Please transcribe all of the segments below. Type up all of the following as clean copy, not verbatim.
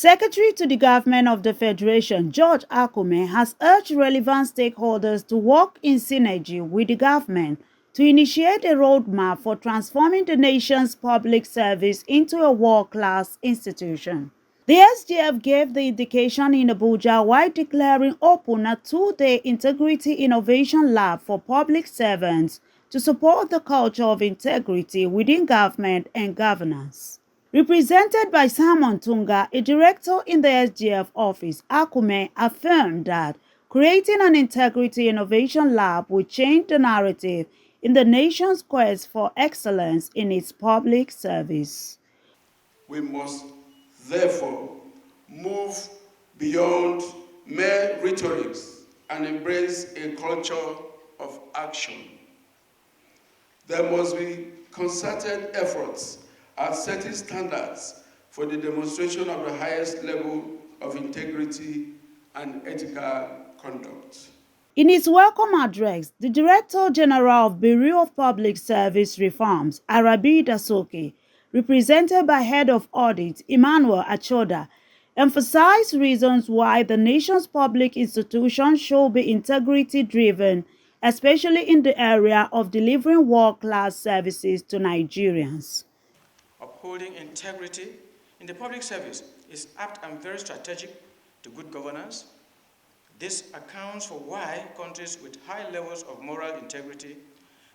Secretary to the Government of the Federation, George Akume, has urged relevant stakeholders to work in synergy with the government to initiate a roadmap for transforming the nation's public service into a world-class institution. The SGF gave the indication in Abuja while declaring open a two-day Integrity Innovation Lab for public servants to support the culture of integrity within government and governance. Represented by Simon Tunga, a director in the SGF office, Akume affirmed that creating an Integrity Innovation Lab will change the narrative in the nation's quest for excellence in its public service. We must therefore move beyond mere rhetorics and embrace a culture of action. There must be concerted efforts at setting standards for the demonstration of the highest level of integrity and ethical conduct. In his welcome address, the Director General of Bureau of Public Service Reforms, Arabi Dasuki, represented by Head of Audit, Emmanuel Achoda, emphasized reasons why the nation's public institutions should be integrity-driven, especially in the area of delivering world-class services to Nigerians. Upholding integrity in the public service is apt and very strategic to good governance. This accounts for why countries with high levels of moral integrity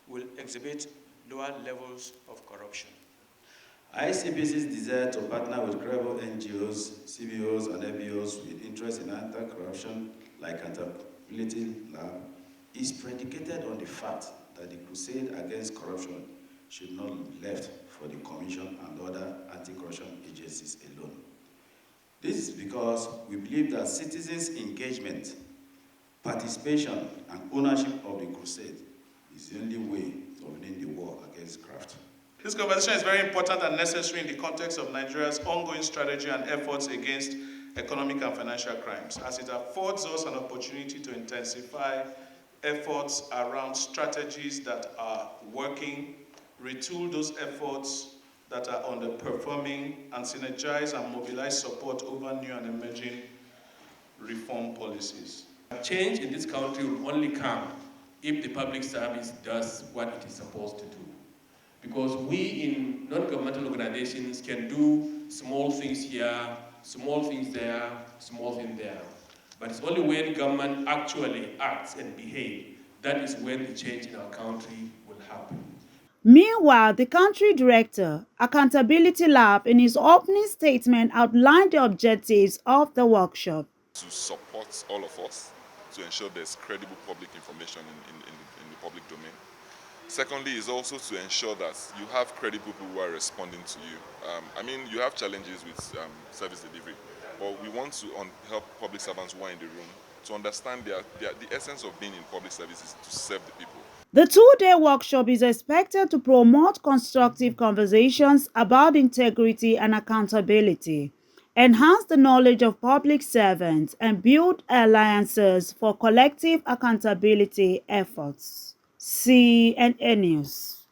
will exhibit lower levels of corruption. ICPC's desire to partner with credible NGOs, CBOs, and FBOs with interest in anti-corruption like Accountability Lab is predicated on the fact that the crusade against corruption should not be left for the Commission and other anti-corruption agencies alone. This is because we believe that citizens' engagement, participation, and ownership of the crusade is the only way of winning the war against graft. This conversation is very important and necessary in the context of Nigeria's ongoing strategy and efforts against economic and financial crimes, as it affords us an opportunity to intensify efforts around strategies that are working, retool those efforts that are underperforming, and synergize and mobilize support over new and emerging reform policies. Change in this country will only come if the public service does what it is supposed to do. Because we in non-governmental organizations can do small things here, small things there, small things there. But it's only when government actually acts and behaves that is when the change in our country will happen. Meanwhile, the country director, Accountability Lab, in his opening statement outlined the objectives of the workshop. To support all of us to ensure there's credible public information in the public domain. Secondly, is also to ensure that you have credible people who are responding to you. You have challenges with service delivery, but we want to help public servants who are in the room to understand the essence of being in public services to serve the people. The two-day workshop is expected to promote constructive conversations about integrity and accountability, enhance the knowledge of public servants, and build alliances for collective accountability efforts. CNN News.